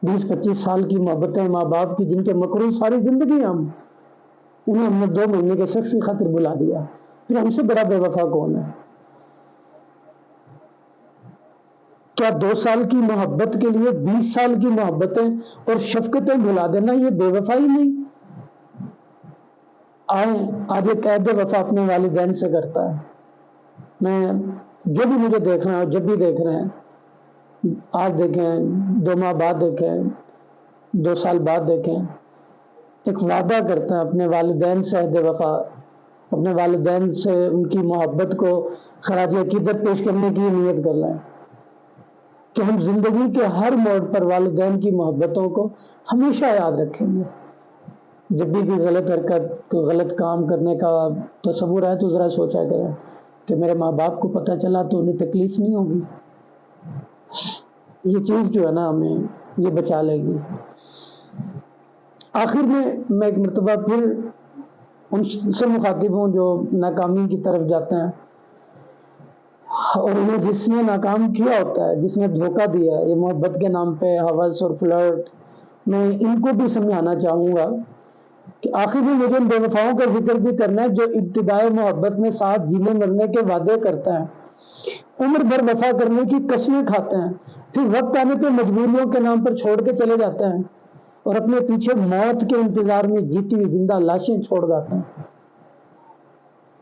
20-25 سال کی محبتیں ماں باپ کی جن کے مقروض ساری زندگی ہم، انہیں ہم نے 2 مہینے کے شخص کی خاطر بلا دیا، پھر ہم سے بڑا بے وفا کون ہے؟ کیا 2 سال کی محبت کے لیے 20 سال کی محبتیں اور شفقتیں بھلا دینا یہ بے وفائی نہیں؟ آئیں آج ایک عہد وفا اپنے والدین سے کرتا ہے۔ میں جو بھی مجھے دیکھ رہے ہیں، جب بھی دیکھ رہے ہیں، آج دیکھیں 2 ماہ بعد دیکھیں 2 سال بعد دیکھیں، ایک وعدہ کرتے ہیں اپنے والدین سے عہد وفا، اپنے والدین سے ان کی محبت کو خراج عقیدت پیش کرنے کی نیت کر لیں کہ ہم زندگی کے ہر موڑ پر والدین کی محبتوں کو ہمیشہ یاد رکھیں گے۔ جب بھی کوئی غلط حرکت، کوئی غلط کام کرنے کا تصور ہے تو ذرا سوچا کریں کہ میرے ماں باپ کو پتہ چلا تو انہیں تکلیف نہیں ہوگی۔ یہ چیز جو ہے نا ہمیں یہ بچا لے گی۔ آخر میں ایک مرتبہ پھر ان سے مخاطب ہوں جو ناکامی کی طرف جاتے ہیں، اور انہیں جس نے ناکام کیا ہوتا ہے، جس نے دھوکہ دیا ہے یہ محبت کے نام پہ ہوس اور فلرٹ، میں ان کو بھی سمجھانا چاہوں گا کہ آخر میں مجھے ان بے وفاؤں کا ذکر بھی کرنا ہے جو ابتدائے محبت میں ساتھ جینے مرنے کے وعدے کرتے ہیں، عمر بھر وفا کرنے کی قسمیں کھاتے ہیں، پھر وقت آنے پہ مجبوریوں کے نام پر چھوڑ کے چلے جاتے ہیں اور اپنے پیچھے موت کے انتظار میں جیتی ہوئی زندہ لاشیں چھوڑ جاتے ہیں۔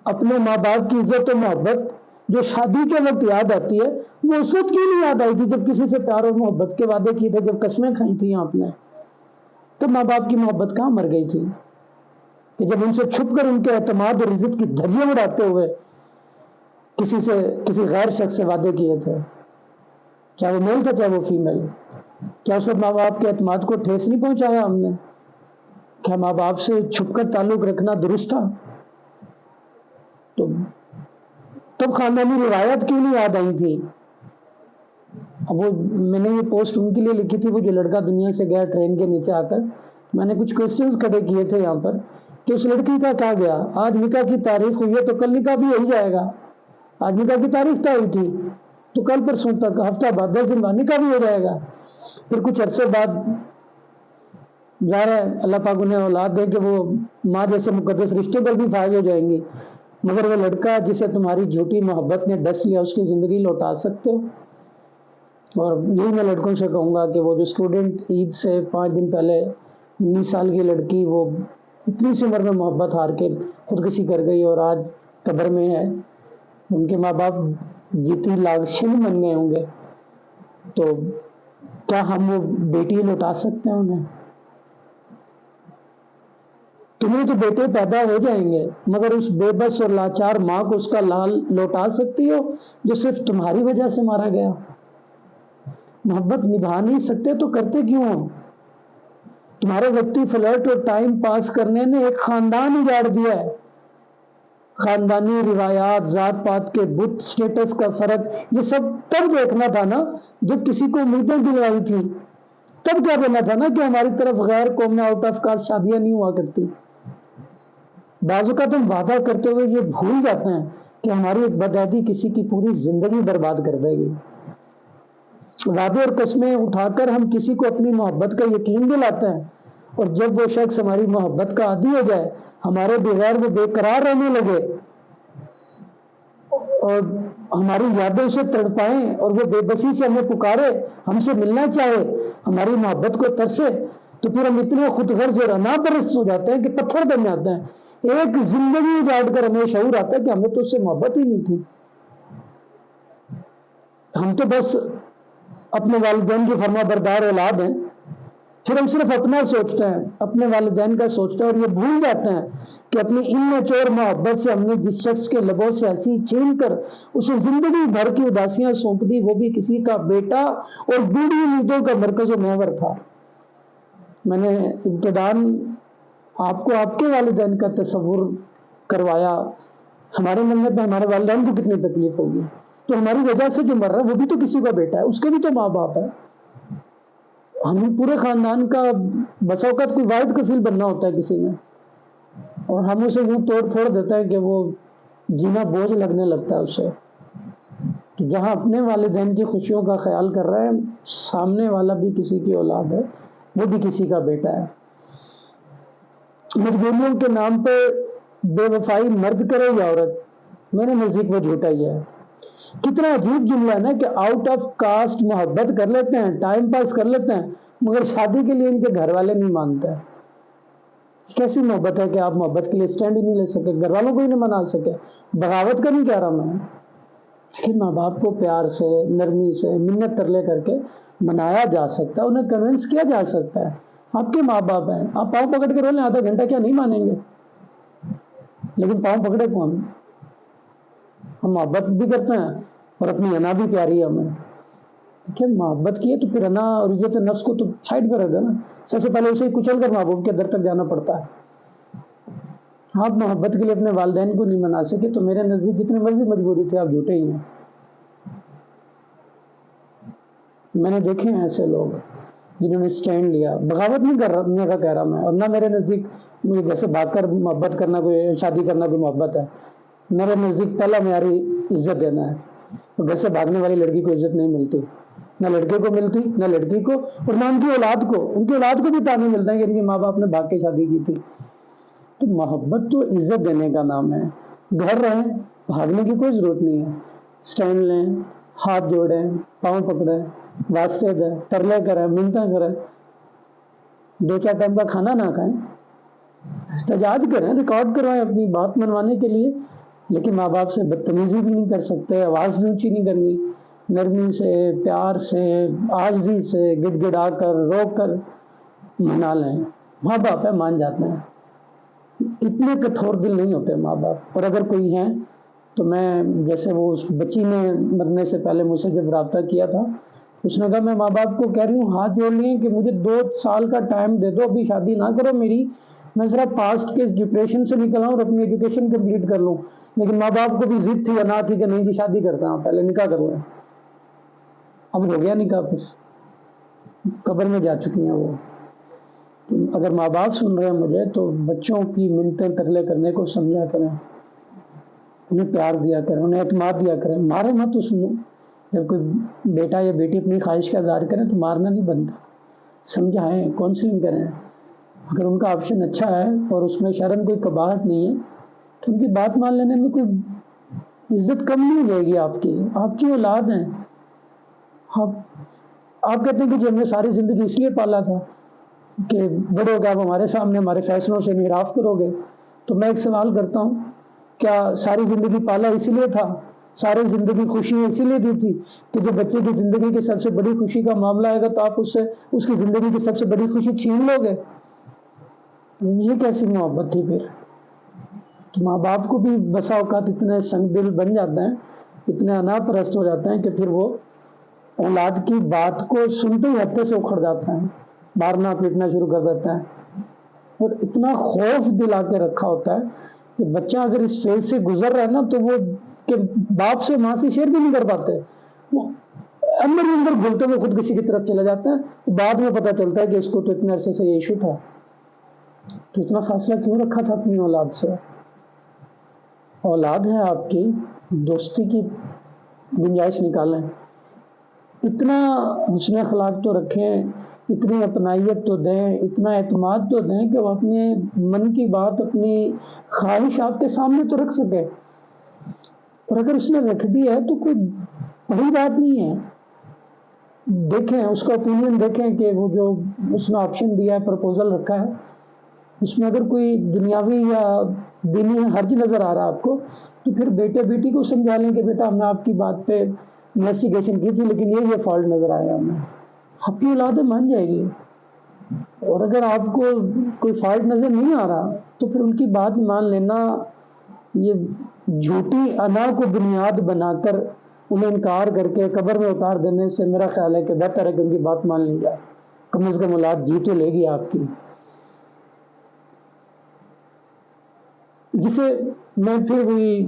اپنے ماں باپ کی عزت و محبت جو شادی کے وقت یاد آتی ہے وہ اس وقت کیوں نہیں یاد آئی تھی جب کسی سے پیار اور محبت کے وعدے کیے تھے، جب قسمیں کھائی تھیں آپ نے، تو ماں باپ کی محبت کہاں مر گئی تھی کہ جب ان سے چھپ کر ان کے اعتماد اور عزت کی دھجیاں اڑاتے ہوئے کسی غیر شخص سے وعدے کیے تھے، چاہے وہ میل تھا چاہے وہ فیمیل، کیا اس وقت ماں باپ کے اعتماد کو ٹھیس نہیں پہنچایا ہم نے؟ کیا ماں باپ سے چھپ کر تعلق رکھنا درست تھا؟ تو تب خاندانی روایت کیوں نہیں یاد آئی تھی؟ اب وہ میں نے یہ پوسٹ ان کے لیے لکھی تھی، وہ جو لڑکا دنیا سے گیا ٹرین کے نیچے آ کر، میں نے کچھ کوسچنز کھڑے کیے تھے یہاں پر تو اس لڑکی کا کیا گیا؟ آج نکاح کی تاریخ ہوئی ہے تو کل نکاح بھی ہو ہی جائے گا. آج نکاح کی تاریخ طے ہوئی تھی تو کل پرسوں تک، ہفتہ بعد، 10 دن بعد نکاح بھی ہو جائے گا. پھر کچھ عرصے بعد ظاہر ہے اللہ پاک انہیں اولاد دے کہ وہ ماں جیسے مقدس رشتے پر بھی فائز ہو جائیں گی. مگر وہ لڑکا جسے تمہاری جھوٹی محبت نے ڈس لیا، اس کی زندگی لوٹا سکتے ہو؟ اور یہی میں لڑکوں سے کہوں گا کہ وہ جو اسٹوڈنٹ عید سے 5 دن پہلے 19 سال کی لڑکی وہ اتنی سی عمر میں محبت ہار کے خودکشی کر گئی اور آج قبر میں ہے، ان کے ماں باپ جیتی لاشیں بن گئے ہوں گے، تو کیا ہم وہ بیٹی لوٹا سکتے ہیں انہیں؟ تمہیں تو بیٹے پیدا ہو جائیں گے، مگر اس بے بس اور لاچار ماں کو اس کا لال لوٹا سکتی ہو جو صرف تمہاری وجہ سے مارا گیا؟ محبت نبھا نہیں سکتے تو کرتے کیوں ہو؟ تمہارے وقتی فلرٹ اور ٹائم پاس کرنے نے ایک خاندان اجاڑ دیا ہے. خاندانی روایات، ذات پات کے بت، سٹیٹس کا فرق، یہ سب تب دیکھنا تھا نا جب کسی کو امیدیں دلوائی تھی. تب کیا دینا تھا نا کہ ہماری طرف غیر قوم آؤٹ آف کاسٹ شادیاں نہیں ہوا کرتی. بعض اوقات ہم وعدہ کرتے ہوئے یہ بھول جاتے ہیں کہ ہماری ایک بدعہدی کسی کی پوری زندگی برباد کر دے گی. وعدے اور قسمیں اٹھا کر ہم کسی کو اپنی محبت کا یقین دلاتے ہیں، اور جب وہ شخص ہماری محبت کا عادی ہو جائے، ہمارے بغیر وہ بے قرار رہنے لگے اور ہماری یادیں اسے تڑپائیں اور وہ بے بسی سے ہمیں پکارے، ہم سے ملنا چاہے، ہماری محبت کو ترسے، تو پھر ہم اتنے خود غرض اور انا پرست ہو جاتے ہیں کہ پتھر بن جاتے ہیں. ایک زندگی اجاڑ کر ہمیں شعور آتا ہے کہ ہمیں تو اس سے محبت ہی نہیں تھی. ہم تو بس اپنے والدین کی فرما بردار اولاد ہیں. پھر ہم صرف اپنا سوچتے ہیں، اپنے والدین کا سوچتے ہیں، اور یہ بھول جاتے ہیں کہ اپنی اممیچور محبت سے ہم نے جس شخص کے لبوں سے ہنسی چھین کر اسے زندگی بھر کی اداسیاں سونپ دی، وہ بھی کسی کا بیٹا اور بوڑھی امیدوں کا مرکز و محور تھا. میں نے ابتداً آپ کو آپ کے والدین کا تصور کروایا. ہمارے مرنے پہ ہمارے والدین کو کتنی تکلیف ہوگی، تو ہماری وجہ سے جو مر رہا ہے وہ بھی تو کسی کا بیٹا ہے، اس کے بھی تو ماں باپ ہے. ہم پورے خاندان کا بس اوقات کوئی واحد کفیل بننا ہوتا ہے کسی میں، اور ہم اسے یوں توڑ پھوڑ دیتے ہیں کہ وہ جینا بوجھ لگنے لگتا ہے اسے. تو جہاں اپنے والدین کی خوشیوں کا خیال کر رہے ہیں، سامنے والا بھی کسی کی اولاد ہے، وہ بھی کسی کا بیٹا ہے. مجبوریوں کے نام پہ بے وفائی مرد کرے یا عورت، میرے نزدیک وہ جھوٹا ہی ہے. کتنا عجیب جملہ ہے نا کہ آؤٹ آف کاسٹ محبت کر لیتے ہیں، ٹائم پاس کر لیتے ہیں، مگر شادی کے لیے ان کے گھر والے نہیں مانتے. کیسی محبت ہے کہ آپ محبت کے لیے اسٹینڈ ہی نہیں لے سکے، گھر والوں کو ہی نہیں منا سکے. بغاوت کا نہیں کہہ رہا میں، لیکن ماں باپ کو پیار سے، نرمی سے، منت ترلے کر کے منایا جا سکتا ہے، انہیں کنونس کیا جا سکتا ہے. آپ کے ماں باپ ہیں، آپ پاؤں پکڑ کے رو لیں آدھا گھنٹہ، کیا نہیں مانیں گے؟ لیکن پاؤں پکڑے کون؟ ہم محبت بھی کرتے ہیں اور اپنی انا بھی پیاری ہے ہمیں. کہ محبت کی ہے تو پھر انا اور عزت نفس کو تو سائڈ پہ رکھ دیں نا. سب سے پہلے اسے ہی کچل کر محبوب کے در تک جانا پڑتا ہے. آپ محبت کے لیے اپنے والدین کو نہیں منا سکے تو میرے نزدیک جتنی مرضی مجبوری تھی، آپ جھوٹے ہی ہیں. میں نے دیکھے ہیں ایسے لوگ جنہوں نے اسٹینڈ لیا. بغاوت نہیں کا کہہ رہا میں، اور نہ میرے نزدیک مجھے جیسے بھاگ کر محبت کرنا کوئی، شادی کرنا کوئی محبت ہے. میرے نزدیک پہلا معیاری عزت دینا ہے. ویسے بھاگنے والی لڑکی کو عزت نہیں ملتی، نہ لڑکے کو ملتی، نہ لڑکی کو، اور نہ ان کی اولاد کو. ان کی اولاد کو بھی تعنے ملتا ہے کہ ان کی ماں باپ نے بھاگ کے شادی کی تھی. تو محبت تو عزت دینے کا نام ہے. گھر رہیں، بھاگنے کی کوئی ضرورت نہیں ہے. اسٹینڈ لیں، ہاتھ جوڑیں، پاؤں پکڑیں، واسطے دیں، ترلے کریں، منتیں کریں، 2-4 ٹائم کا کھانا نہ کھائیں، احتجاج کریں، ریکارڈ کروائیں اپنی بات منوانے کے لیے. لیکن ماں باپ سے بدتمیزی بھی نہیں کر سکتے، آواز بھی اونچی نہیں کرنی. نرمی سے، پیار سے، عاجزی سے، گڑ گڑا کر، رو کر منا لیں. ماں باپ ہے، مان جاتے ہیں. اتنے کٹھور دل نہیں ہوتے ماں باپ. اور اگر کوئی ہیں تو میں، جیسے وہ اس بچی نے مرنے سے پہلے مجھ سے جب رابطہ کیا تھا، اس نے کہا میں ماں باپ کو کہہ رہی ہوں، ہاتھ جوڑ لیے کہ مجھے 2 سال کا ٹائم دے دو، ابھی شادی نہ کرو میری، میں ذرا پاسٹ کے ڈپریشن سے نکل آؤں اور اپنی ایجوکیشن کمپلیٹ کر لوں. لیکن ماں باپ کو بھی ضد تھی، انا تھی کہ نہیں جی شادی کرتا ہوں، پہلے نکاح کروں. اب ہو گیا نکاح، پھر قبر میں جا چکی ہیں وہ. اگر ماں باپ سن رہے ہیں مجھے تو بچوں کی منتیں ترلے کرنے کو سمجھا کریں، انہیں پیار دیا کریں، انہیں اعتماد دیا کریں، مارے مت اس میں۔ جب کوئی بیٹا یا بیٹی اپنی خواہش کا اظہار کریں تو مارنا نہیں بنتا، سمجھائیں، کاؤنسلنگ کریں۔ اگر ان کا آپشن اچھا ہے اور اس میں شرم کوئی قباحت نہیں ہے تو ان کی بات مان لینے میں کوئی عزت کم نہیں ہو جائے گی آپ کی اولاد ہیں۔ آپ کہتے ہیں کہ جو ہم نے ساری زندگی اس لیے پالا تھا کہ بڑے ہو کے آپ ہمارے سامنے ہمارے فیصلوں سے انحراف کرو گے، تو میں ایک سوال کرتا ہوں، کیا ساری زندگی پالا اسی لیے تھا؟ ساری زندگی خوشی اسی لیے دی تھی کہ جو بچے کی زندگی کی سب سے بڑی خوشی کا معاملہ آئے گا تو آپ اس کی زندگی کی سب سے بڑی خوشی چھین لو گے؟ یہ کیسی محبت تھی پھر؟ تو ماں باپ کو بھی بسا اوقات اتنے سنگ دل بن جاتے ہیں، اتنے انا پرست ہو جاتے ہیں کہ پھر وہ اولاد کی بات کو سنتے ہی ہتے سے اکھڑ جاتا ہے، مارنا پیٹنا شروع کر دیتا ہے، اور اتنا خوف دلا کے رکھا ہوتا ہے کہ بچہ اگر اس فیز سے گزر رہا ہے نا تو وہ کہ باپ سے ماں سے شیئر بھی نہیں کر پاتے، وہ اندر ہی اندر گھلتے ہوئے خودکشی کی طرف چلے جاتے ہیں۔ بعد میں پتہ چلتا ہے کہ اس کو تو اتنے عرصے سے یہ ایشو تھا، تو اتنا فاصلہ کیوں رکھا تھا اپنی اولاد سے؟ اولاد ہے آپ کی، دوستی کی گنجائش نکالیں، اتنا حسن اخلاق تو رکھیں، اتنی اپنائیت تو دیں، اتنا اعتماد تو دیں کہ وہ اپنے من کی بات، اپنی خواہش آپ کے سامنے تو رکھ سکے، اور اگر اس نے رکھ دی ہے تو کوئی بڑی بات نہیں ہے۔ دیکھیں اس کا اوپینین دیکھیں کہ وہ جو اس نے آپشن دیا ہے، پرپوزل رکھا ہے، اس میں اگر کوئی دنیاوی یا دینی حرج نظر آ رہا ہے آپ کو تو پھر بیٹے بیٹی کو سمجھا لیں کہ بیٹا ہم نے آپ کی بات پہ انویسٹیگیشن کی تھی لیکن یہ فالٹ نظر آیا ہمیں، آپ کی اولاد مان جائے گی۔ اور اگر آپ کو کوئی فالٹ نظر نہیں آ رہا تو پھر ان کی بات مان لینا، یہ جھوٹی انا کو بنیاد بنا کر انہیں انکار کر کے قبر میں اتار دینے سے میرا خیال ہے کہ بہتر ہے کہ ان کی بات مان لی جائے، کم از کم اولاد جی تو لے گی آپ کی۔ جسے میں پھر وہی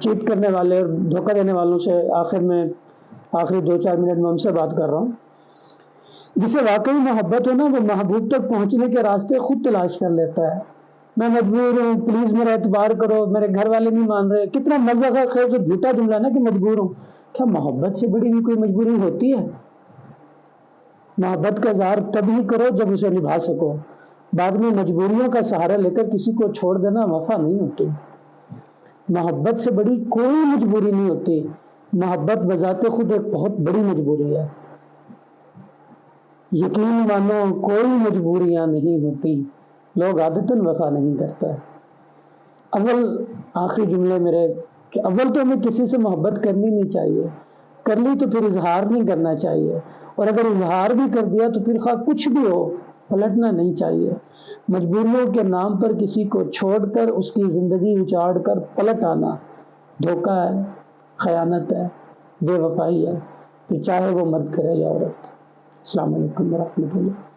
چیٹ کرنے والے اور دھوکہ دینے والوں سے آخری 2-4 منٹ میں ان سے بات کر رہا ہوں۔ جسے واقعی محبت ہو نا، وہ محبوب تک پہنچنے کے راستے خود تلاش کر لیتا ہے۔ میں مجبور ہوں، پلیز میرا اعتبار کرو، میرے گھر والے نہیں مان رہے، کتنا مزہ کا خیر جو جھوٹا جملہ نا کہ مجبور ہوں، کیا محبت سے بڑی بھی کوئی مجبوری ہوتی ہے؟ محبت کا اظہار تبھی کرو جب اسے نبھا سکو، بعد میں مجبوریوں کا سہارا لے کر کسی کو چھوڑ دینا وفا نہیں ہوتی۔ محبت سے بڑی کوئی مجبوری نہیں ہوتی، محبت بذات خود ایک بہت بڑی مجبوری ہے۔ یقین مانو کوئی مجبوریاں نہیں ہوتی، لوگ عادتاً وفا نہیں کرتا۔ آخری جملے میرے کہ اول تو ہمیں کسی سے محبت کرنی نہیں چاہیے، کر لی تو پھر اظہار نہیں کرنا چاہیے، اور اگر اظہار بھی کر دیا تو پھر خواہ کچھ بھی ہو پلٹنا نہیں چاہیے۔ مجبوریوں کے نام پر کسی کو چھوڑ کر اس کی زندگی اجاڑ کر پلٹ آنا دھوکہ ہے، خیانت ہے، بے وفائی ہے، پھر چاہے وہ مرد کرے یا عورت۔ السلام علیکم ورحمۃ اللہ۔